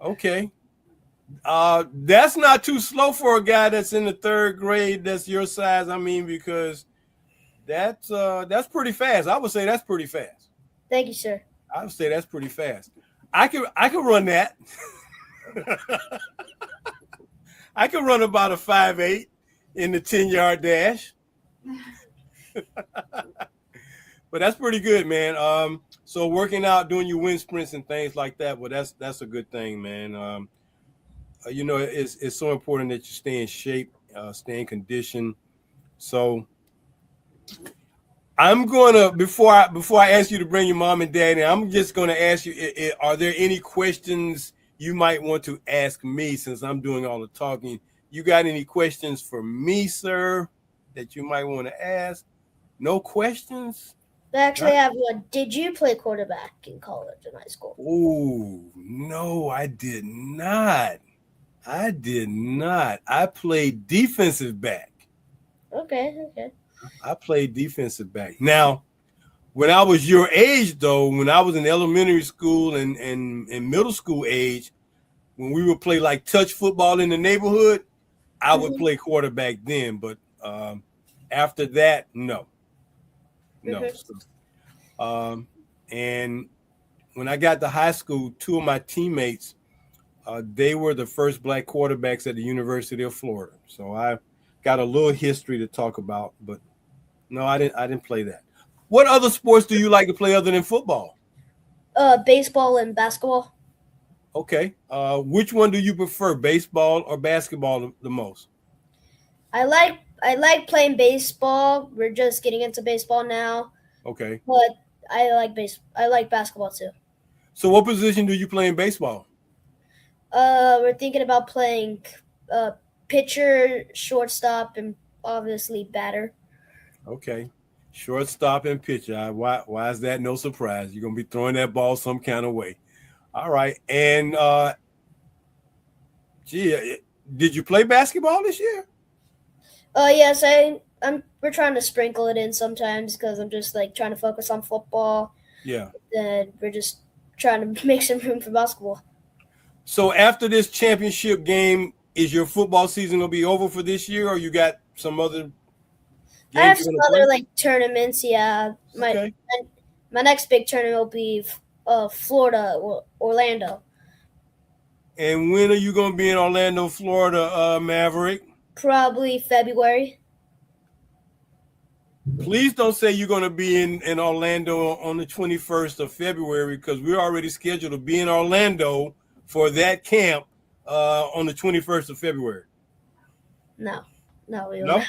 Speaker 2: Okay. That's not too slow for a guy that's in the third grade that's your size. I mean, because that's pretty fast. I would say that's pretty fast.
Speaker 4: Thank you, sir.
Speaker 2: I would say that's pretty fast. I could run that. I could run about a 5.8 in the 10-yard dash. But that's pretty good, man. So working out, doing your wind sprints and things like that, well, that's a good thing, man. It's so important that you stay in shape, stay in condition. So I'm gonna before I ask you to bring your mom and dad in, I'm just gonna ask you: are there any questions you might want to ask me since I'm doing all the talking? You got any questions for me, sir, that you might want to ask? No questions?
Speaker 4: I actually have one. Did you play quarterback in college and high school?
Speaker 2: Oh, no, I did not. I played defensive back.
Speaker 4: Okay.
Speaker 2: I played defensive back. Now, when I was your age, though, when I was in elementary school and middle school age, when we would play touch football in the neighborhood, I would play quarterback then. But after that, no. And when I got to high school, two of my teammates, they were the first black quarterbacks at the University of Florida. So I got a little history to talk about, but no, I didn't play that. What other sports do you like to play other than football?
Speaker 4: Baseball and basketball.
Speaker 2: Okay. Which one do you prefer, baseball or basketball the most?
Speaker 4: I like playing baseball. We're just getting into baseball now.
Speaker 2: Okay.
Speaker 4: But I like basketball too.
Speaker 2: So what position do you play in baseball?
Speaker 4: We're thinking about playing pitcher, shortstop, and obviously batter.
Speaker 2: Okay. Shortstop and pitcher. Why is that no surprise? You're gonna be throwing that ball some kind of way. All right. And did you play basketball this year?
Speaker 4: Yes, we're trying to sprinkle it in sometimes because I'm just like trying to focus on football.
Speaker 2: Yeah.
Speaker 4: And we're just trying to make some room for basketball.
Speaker 2: So after this championship game, is your football season gonna be over for this year, or you got some other games?
Speaker 4: I have some other like tournaments. Yeah, my next big tournament will be Florida or Orlando.
Speaker 2: And when are you gonna be in Orlando, Florida, Maverick?
Speaker 4: Probably February.
Speaker 2: Please don't say you're going to be in Orlando on the 21st of February, because we're already scheduled to be in Orlando for that camp on the 21st of February.
Speaker 4: No, we
Speaker 2: no?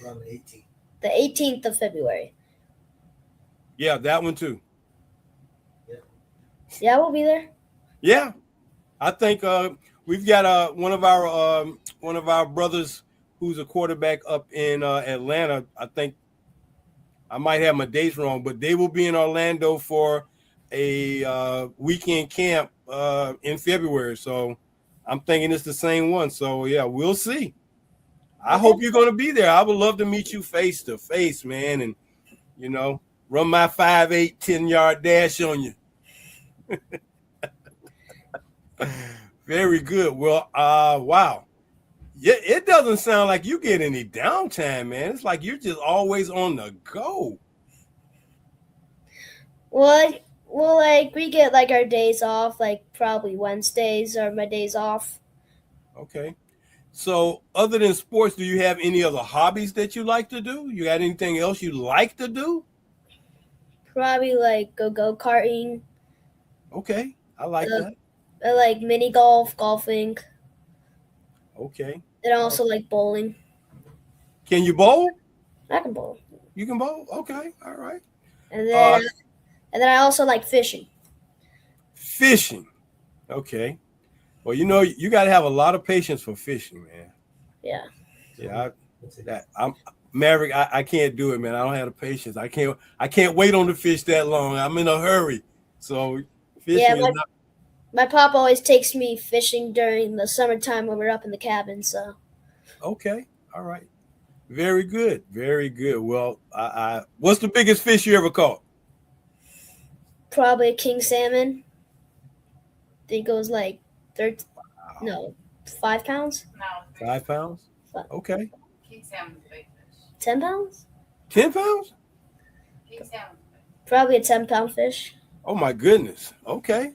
Speaker 7: We're on the 18th.
Speaker 4: The 18th of February.
Speaker 2: Yeah, that one too.
Speaker 4: Yeah, we'll be there.
Speaker 2: Yeah, I think we've got one of our brothers who's a quarterback up in Atlanta. I think I might have my dates wrong, but they will be in Orlando for a weekend camp in February. So I'm thinking it's the same one. So yeah, we'll see. I hope you're going to be there. I would love to meet you face to face, man, and run my 5'8", 10-yard dash on you. Very good. Well, wow. Yeah, it doesn't sound like you get any downtime, man. It's like you're just always on the go.
Speaker 4: Well, like we get like our days off, like probably Wednesdays are my days off.
Speaker 2: Okay. So other than sports, do you have any other hobbies that you like to do? You got anything else you like to do?
Speaker 4: Probably like go-karting.
Speaker 2: Okay. I like that.
Speaker 4: I like mini golfing.
Speaker 2: Okay.
Speaker 4: And I also like bowling.
Speaker 2: Can you bowl?
Speaker 4: I can bowl.
Speaker 2: You can bowl? Okay. All right.
Speaker 4: And then I also like fishing.
Speaker 2: Fishing. Okay. Well, you got to have a lot of patience for fishing, man.
Speaker 4: Yeah.
Speaker 2: Yeah. I'm Maverick. I can't do it, man. I don't have the patience. I can't wait on the fish that long. I'm in a hurry. So fishing is not.
Speaker 4: My pop always takes me fishing during the summertime when we're up in the cabin. So.
Speaker 2: Okay. All right. Very good. Very good. Well, what's the biggest fish you ever caught?
Speaker 4: Probably a king salmon. I think it was like 5 pounds.
Speaker 8: No.
Speaker 2: 5 pounds? Okay.
Speaker 8: King salmon's a big fish.
Speaker 4: 10 pounds?
Speaker 2: 10 pounds?
Speaker 8: King salmon's big.
Speaker 4: Probably a 10-pound fish.
Speaker 2: Oh my goodness. Okay.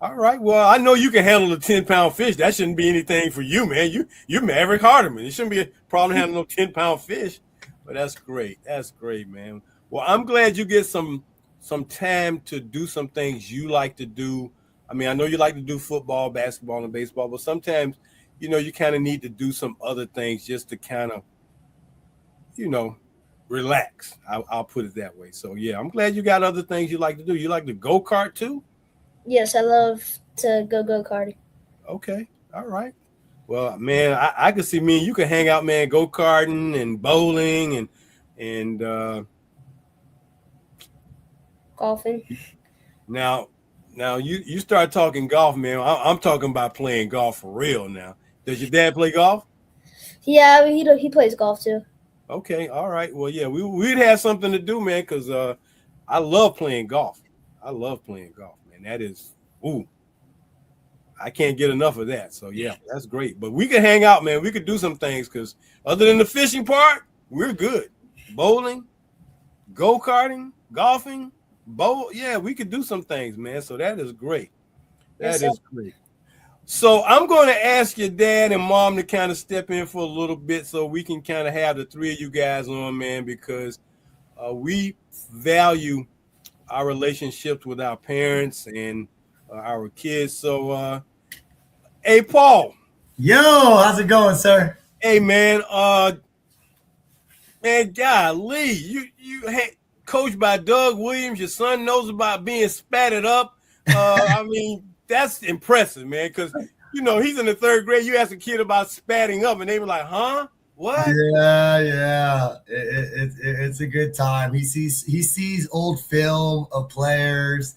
Speaker 2: All right. Well, I know you can handle a 10-pound fish. That shouldn't be anything for you, man. You're Maverick Hardiman. It shouldn't be a problem handling no 10-pound fish. But that's great. That's great, man. Well, I'm glad you get some time to do some things you like to do. I mean, I know you like to do football, basketball, and baseball, but sometimes, you kind of need to do some other things just to kind of, relax. I'll put it that way. So, yeah, I'm glad you got other things you like to do. You like to go-kart too?
Speaker 4: Yes, I love to go-karting.
Speaker 2: Okay. All right. Well, man, I could see me and you could hang out, man, go-karting and bowling and
Speaker 4: golfing.
Speaker 2: Now you start talking golf, man. I'm talking about playing golf for real now. Does your dad play golf?
Speaker 4: Yeah, he plays golf too.
Speaker 2: Okay, all right. Well, yeah, we'd have something to do, man, because I love playing golf. I love playing golf, man. That is, I can't get enough of that. So, yeah, that's great. But we could hang out, man. We could do some things because other than the fishing part, we're good. Bowling, go-karting, golfing, yeah, we could do some things, man. So that is great. That is great. So I'm going to ask your dad and mom to kind of step in for a little bit so we can kind of have the three of you guys on, man, because we value our relationships with our parents and our kids. So, hey, Paul.
Speaker 7: Yo, how's it going, sir?
Speaker 2: Hey, man. Man, golly, you coached by Doug Williams. Your son knows about being spatted up. I mean, that's impressive, man, because, he's in the third grade. You ask a kid about spatting up, and they were like, huh? What?
Speaker 7: Yeah. It's a good time. He sees old film of players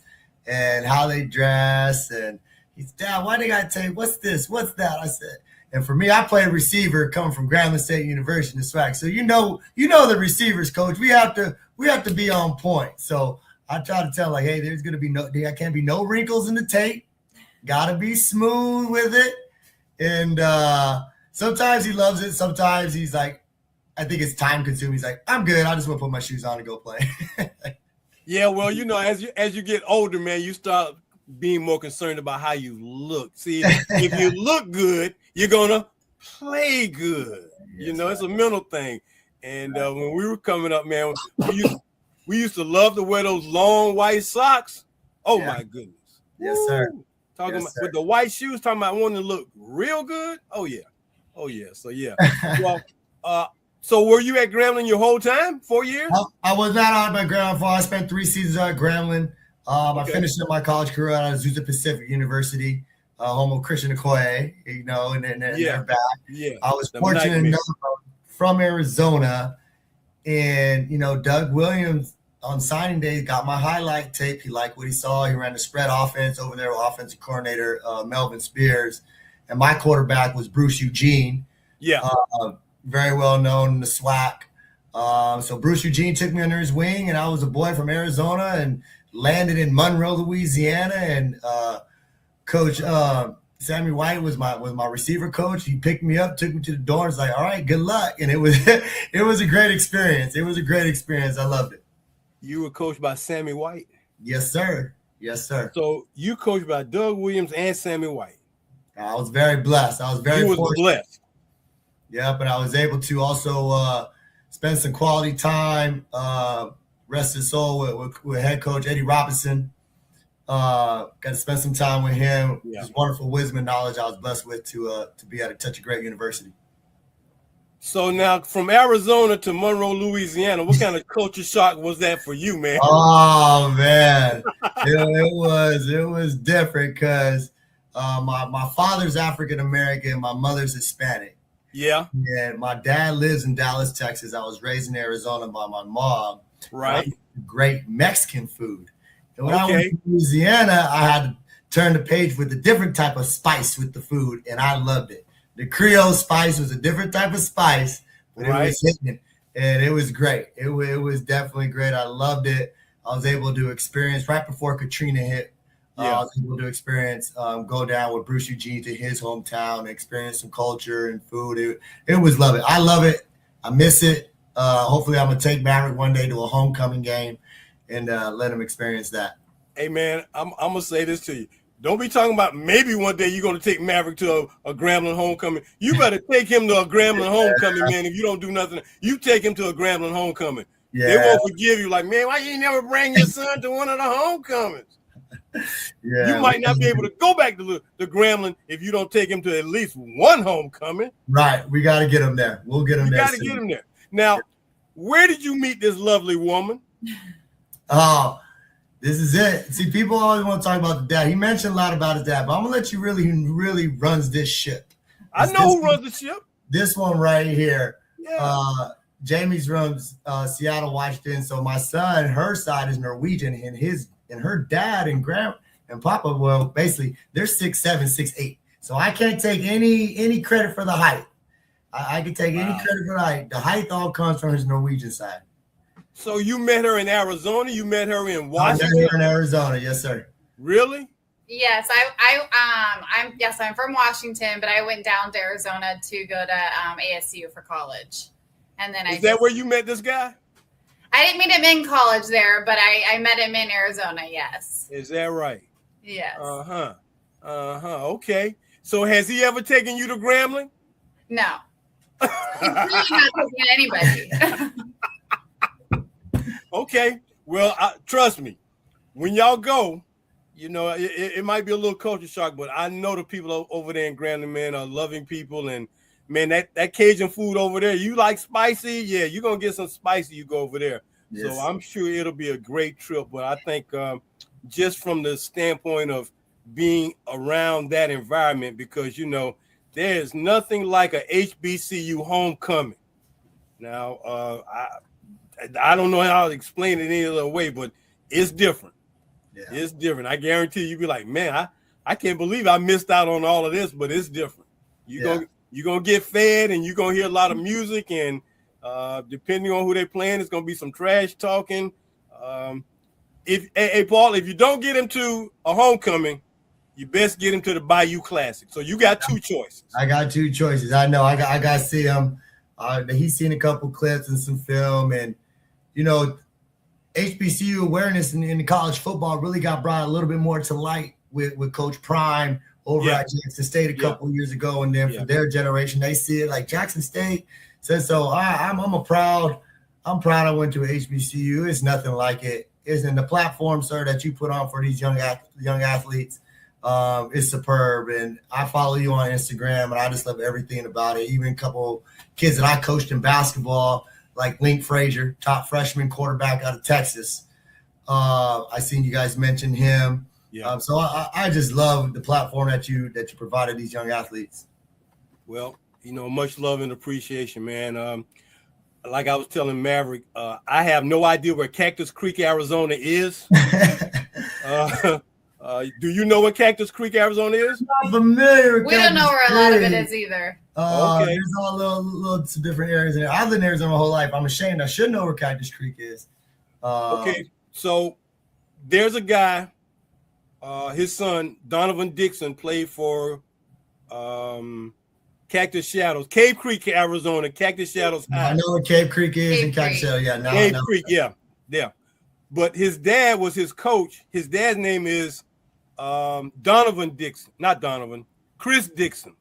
Speaker 7: and how they dress, and he's, Dad, why they gotta tell you what's this? What's that? I said, and for me, I play receiver coming from Grambling State University in the SWAC. So you know the receivers, coach. We have to be on point. So I try to tell like, hey, there's gonna be there can't be no wrinkles in the tape. Gotta be smooth with it. And sometimes he loves it. Sometimes he's like, I think it's time consuming. He's like, I'm good. I just want to put my shoes on and go play.
Speaker 2: Yeah, well, as you get older, man, you start being more concerned about how you look. See, if you look good, you're gonna play good. Yes, it's a mental thing. And when we were coming up, man, we used to love to wear those long white socks. Oh my goodness.
Speaker 7: Yes, sir.
Speaker 2: Talking about with the white shoes, talking about wanting to look real good. Oh yeah. So yeah. Well, so were you at Grambling your whole time? 4 years?
Speaker 7: I was not out at Grambling. I spent 3 seasons at Grambling. I finished up my college career at Azusa Pacific University, home of Christian Okoye, and then they're back. Yeah. I was fortunate enough from Arizona, and Doug Williams on signing day got my highlight tape. He liked what he saw. He ran the spread offense over there with offensive coordinator Melvin Spears, and my quarterback was Bruce Eugene. Yeah. Very well known in the SWAC. So Bruce Eugene took me under his wing, and I was a boy from Arizona and landed in Monroe, Louisiana. And Coach Sammy White was my receiver coach. He picked me up, took me to the door, and was like, "All right, good luck." And it was a great experience. It was a great experience. I loved it.
Speaker 2: You were coached by Sammy White?
Speaker 7: Yes, sir. Yes, sir.
Speaker 2: So you coached by Doug Williams and Sammy White.
Speaker 7: I was very blessed. I was very fortunate.
Speaker 2: Blessed.
Speaker 7: Yeah, but I was able to also spend some quality time, rest his soul, with head coach Eddie Robinson. Got to spend some time with him. Yeah. His wonderful wisdom and knowledge I was blessed with to be at such a great university.
Speaker 2: So now from Arizona to Monroe, Louisiana, what kind of culture shock was that for you, man?
Speaker 7: Oh, man. it was different because my father's African-American, my mother's Hispanic.
Speaker 2: Yeah.
Speaker 7: And my dad lives in Dallas, Texas. I was raised in Arizona by my mom.
Speaker 2: Right.
Speaker 7: Great Mexican food. And when I went to Louisiana, I had to turn the page with a different type of spice with the food, and I loved it. The Creole spice was a different type of spice, but it was hitting, and it was great. It was definitely great. I loved it. I was able to experience right before Katrina hit. I was able to experience, go down with Bruce Eugene to his hometown, experience some culture and food. It was love it. I love it. I miss it. Hopefully, I'm gonna take Maverick one day to a homecoming game and let him experience that.
Speaker 2: Hey man, I'm gonna say this to you. Don't be talking about maybe one day you're gonna take Maverick to a Grambling homecoming. You better take him to a Grambling homecoming, man. If you don't do nothing, you take him to a Grambling homecoming. Yeah. They won't forgive you. Like, man, why you never bring your son to one of the homecomings? Yeah, you might not be able to go back to the Grambling if you don't take him to at least one homecoming.
Speaker 7: Right. We got to get him there. We'll get him there.
Speaker 2: You got to get him there. Now, where did you meet this lovely woman?
Speaker 7: Oh, this is it. See, people always want to talk about the dad. He mentioned a lot about his dad, but I'm going to let you who really runs this ship.
Speaker 2: I know who runs the ship.
Speaker 7: This one right here. Yeah. Jamie's runs Seattle, Washington. So my son, her side is Norwegian, and her dad and Papa, well, basically they're 6'7", 6'8". So I can't take any credit for the height. I can take any credit for the height. The height all comes from his Norwegian side.
Speaker 2: So you met her in Arizona? You met her in Washington?
Speaker 7: I met her in Arizona, yes, sir.
Speaker 2: Really?
Speaker 8: Yes, I'm from Washington, but I went down to Arizona to go to ASU for college. And then
Speaker 2: Is that where you met this guy?
Speaker 8: I didn't meet him in college there, but I met him in Arizona, yes.
Speaker 2: Is that right?
Speaker 8: Yes.
Speaker 2: Okay. So has he ever taken you to Grambling?
Speaker 8: No. He's really not taking anybody.
Speaker 2: Okay. Well, trust me. When y'all go, it might be a little culture shock, but I know the people over there in Grambling, man, are loving people. And, man, that Cajun food over there, you like spicy? Yeah, you're going to get some spicy, you go over there. Yes. So I'm sure it'll be a great trip. But I think just from the standpoint of being around that environment, because, there is nothing like a HBCU homecoming. Now, I don't know how to explain it any other way, but it's different. Yeah. It's different. I guarantee you'll be like, man, I can't believe I missed out on all of this, but it's different. You're gonna get fed, and you're gonna hear a lot of music, and depending on who they're playing, it's gonna be some trash talking. Hey, Paul, if you don't get him to a homecoming, you best get him to the Bayou Classic. So you got two choices.
Speaker 7: I got two choices. I know. I got to see him. He's seen a couple clips and some film, and HBCU awareness in college football really got brought a little bit more to light with Coach Prime over at Jackson State a couple years ago, and then for their generation, they see it like Jackson State says so. I'm proud I went to a HBCU. It's nothing like it. Isn't the platform, sir, that you put on for these young athletes is superb, and I follow you on Instagram, and I just love everything about it. Even a couple kids that I coached in basketball, like Link Frazier, top freshman quarterback out of Texas. I seen you guys mention him. Yeah. So I just love the platform that you provided these young athletes.
Speaker 2: Well, much love and appreciation, man. Like I was telling Maverick, I have no idea where Cactus Creek, Arizona is. Do you know what Cactus Creek, Arizona is?
Speaker 7: I'm not familiar with
Speaker 8: We don't know where a lot of it is either.
Speaker 2: Okay.
Speaker 7: There's all little different areas in there. I've lived in Arizona my whole life. I'm ashamed. I should know where Cactus Creek is.
Speaker 2: Okay, so there's a guy, his son, Donovan Dixon, played for Cactus Shadows, Cave Creek, Arizona, Cactus Shadows High.
Speaker 7: I know where Cave Creek is and Cactus Shadows. Yeah,
Speaker 2: Cave Creek, yeah. But his dad was his coach. His dad's name is Donovan Dixon, not Donovan, Chris Dixon.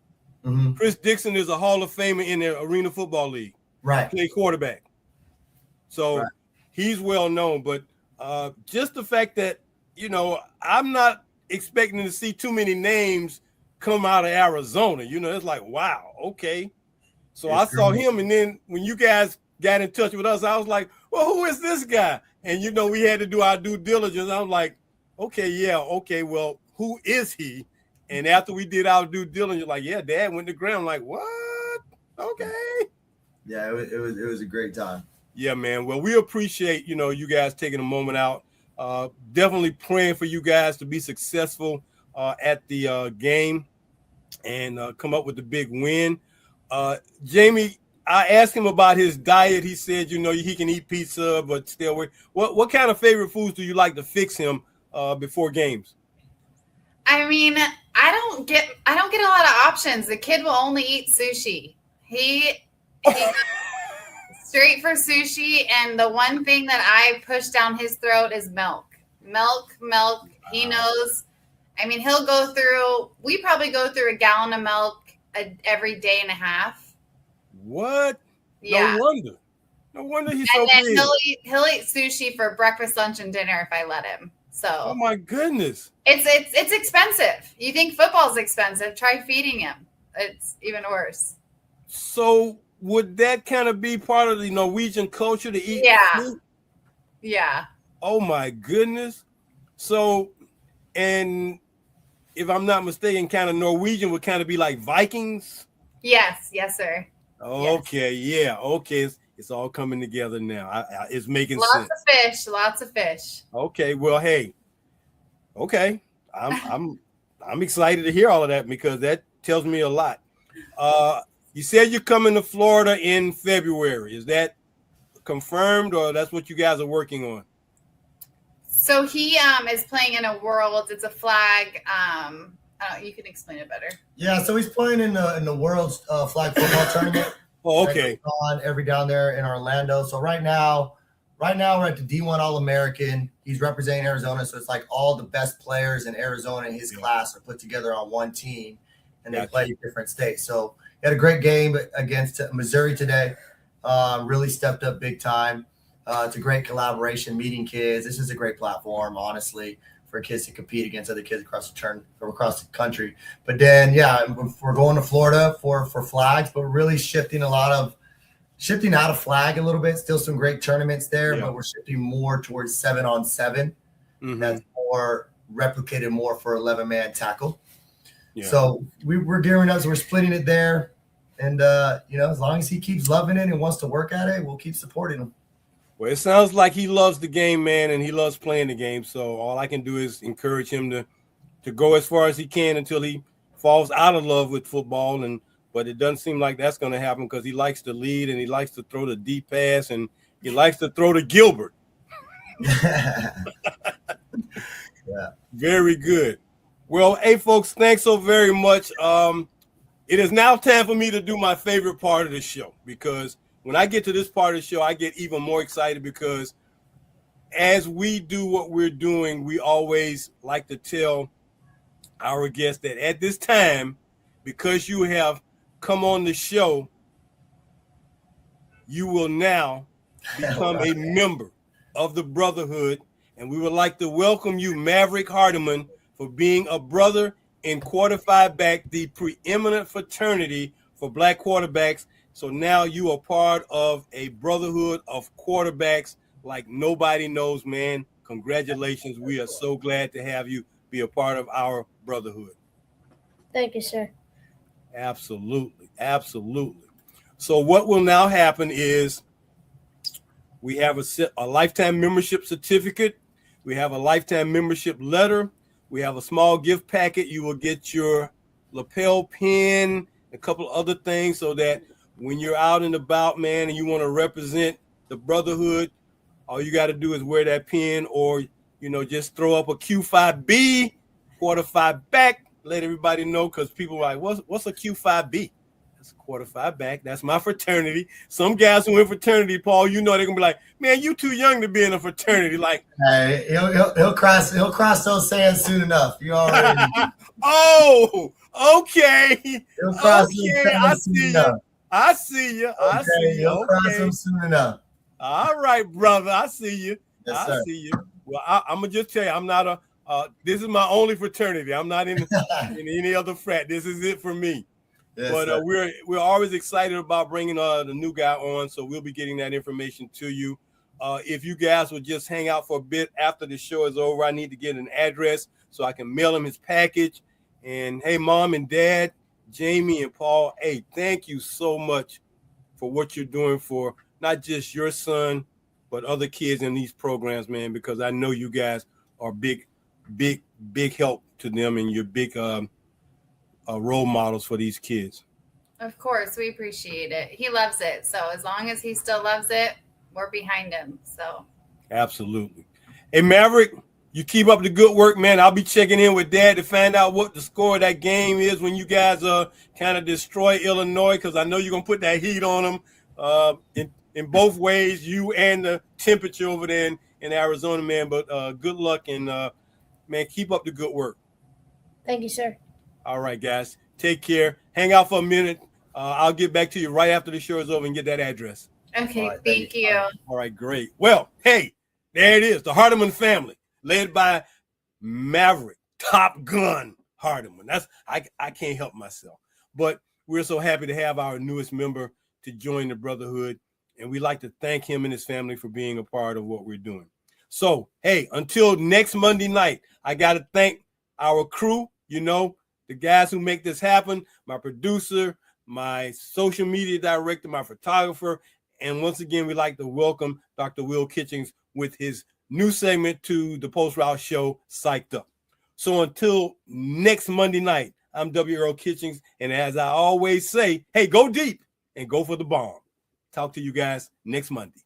Speaker 2: Mm-hmm. Chris Dixon is a Hall of Famer in the Arena Football League.
Speaker 7: Right.
Speaker 2: Play quarterback. So he's well known, but just the fact that, I'm not expecting to see too many names come out of Arizona. It's like, wow, okay. So I saw him, and then when you guys got in touch with us, I was like, well, who is this guy? And, we had to do our due diligence. I'm like, okay, well, who is he? And after we did our due diligence, like, yeah, Dad went to Grambling. I'm like, what? Okay.
Speaker 7: Yeah, it was a great time.
Speaker 2: Yeah, man. Well, we appreciate, you guys taking a moment out. Definitely praying for you guys to be successful at the game and come up with the big win. Jamie, I asked him about his diet. He said, he can eat pizza, but still away. What kind of favorite foods do you like to fix him before games?
Speaker 8: I mean, I don't get a lot of options. The kid will only eat sushi. He straight for sushi, and the one thing that I push down his throat is milk. Milk. He knows. I mean, we probably go through a gallon of milk every day and a half.
Speaker 2: What?
Speaker 8: Yeah.
Speaker 2: No wonder he's
Speaker 8: and
Speaker 2: so
Speaker 8: then
Speaker 2: big.
Speaker 8: He'll eat sushi for breakfast, lunch, and dinner if I let him. So.
Speaker 2: Oh my goodness.
Speaker 8: It's expensive. You think football's expensive? Try feeding him. It's even worse.
Speaker 2: So would that kind of be part of the Norwegian culture to eat food?
Speaker 8: Yeah.
Speaker 2: Oh my goodness. So, and if I'm not mistaken, kind of Norwegian would kind of be like Vikings?
Speaker 8: Yes, sir.
Speaker 2: Okay, yes. Yeah, okay. It's all coming together now. It's making sense.
Speaker 8: Lots of fish.
Speaker 2: Okay, well, hey. Okay. I'm excited to hear all of that because that tells me a lot. You said you're coming to Florida in February. Is that confirmed, or that's what you guys are working on?
Speaker 8: So he is playing in a Worlds. It's a flag. You can explain it better.
Speaker 7: Yeah, so he's playing in the World's flag football tournament.
Speaker 2: Oh, okay.
Speaker 7: Every down there in Orlando. So right now we're at the D1 All-American. He's representing Arizona, so it's like all the best players in Arizona in his class are put together on one team, and they play different states. So he had a great game against Missouri today. Really stepped up big time. It's a great collaboration, meeting kids. This is a great platform, honestly, for kids to compete against other kids across the country. But then, we're going to Florida for flags, but we're really shifting out of flag a little bit. Still some great tournaments there, but we're shifting more towards 7-on-7. Mm-hmm. That's more replicated more for 11-man tackle. Yeah. So we're gearing up, so we're splitting it there. And, as long as he keeps loving it and wants to work at it, we'll keep supporting him.
Speaker 2: Well, it sounds like he loves the game, man, and he loves playing the game. So all I can do is encourage him to go as far as he can until he falls out of love with football. But it doesn't seem like that's going to happen because he likes to lead and he likes to throw the deep pass and he likes to throw to Gilbert.
Speaker 7: Yeah.
Speaker 2: Very good. Well, hey, folks, thanks so very much. It is now time for me to do my favorite part of the show, because when I get to this part of the show, I get even more excited because as we do what we're doing, we always like to tell our guests that at this time, because you have come on the show, you will now become a member of the Brotherhood. And we would like to welcome you, Maverick Hardiman, for being a brother in quarterback back, the preeminent fraternity for Black quarterbacks. So now you are part of a brotherhood of quarterbacks like nobody knows, man. Congratulations. We are so glad to have you be a part of our brotherhood.
Speaker 4: Thank you, sir.
Speaker 2: Absolutely. Absolutely. So what will now happen is we have a lifetime membership certificate. We have a lifetime membership letter. We have a small gift packet. You will get your lapel pin, a couple of other things so that when you're out and about, man, and you want to represent the brotherhood, all you got to do is wear that pin or, just throw up a Q5B, quarter-5 back, let everybody know, because people are like, what's a Q5B? That's a quarter-5 back. That's my fraternity. Some guys who in fraternity, Paul, they're going to be like, man, you too young to be in a fraternity. Like,
Speaker 7: hey, he'll cross those sands soon enough. You already
Speaker 2: Oh, okay.
Speaker 7: He'll cross
Speaker 2: I see you.
Speaker 7: He'll cross them soon enough.
Speaker 2: All right, brother. I see you.
Speaker 7: Yes, sir.
Speaker 2: I see you. Well, I'm gonna just tell you, I'm not this is my only fraternity. I'm not in any other frat. This is it for me. Yes, but we're always excited about bringing the new guy on, so we'll be getting that information to you. If you guys would just hang out for a bit after the show is over, I need to get an address so I can mail him his package. And hey, Mom and Dad, Jamie and Paul, hey, thank you so much for what you're doing for not just your son, but other kids in these programs, man, because I know you guys are big help to them, and you're big role models for these kids.
Speaker 8: Of course, we appreciate it. He loves it. So as long as he still loves it, we're behind him. So
Speaker 2: absolutely. Hey, Maverick, you keep up the good work, man. I'll be checking in with Dad to find out what the score of that game is when you guys kind of destroy Illinois, because I know you're going to put that heat on them in both ways, you and the temperature over there in Arizona, man. But good luck and, man, keep up the good work.
Speaker 4: Thank you, sir. All
Speaker 2: right, guys. Take care. Hang out for a minute. I'll get back to you right after the show is over and get that address.
Speaker 8: Okay, right, thank you.
Speaker 2: All right, great. Well, hey, there it is, the Hardiman family, led by Maverick, Top Gun Hardiman. I can't help myself. But we're so happy to have our newest member to join the Brotherhood, and we'd like to thank him and his family for being a part of what we're doing. So, hey, until next Monday night, I got to thank our crew, the guys who make this happen, my producer, my social media director, my photographer, and once again, we'd like to welcome Dr. Earl Kitchings with his new segment to the Post Route Show, Psyched Up. So until next Monday night, I'm W. Earl Kitchings, and as I always say, hey, go deep and go for the bomb. Talk to you guys next Monday.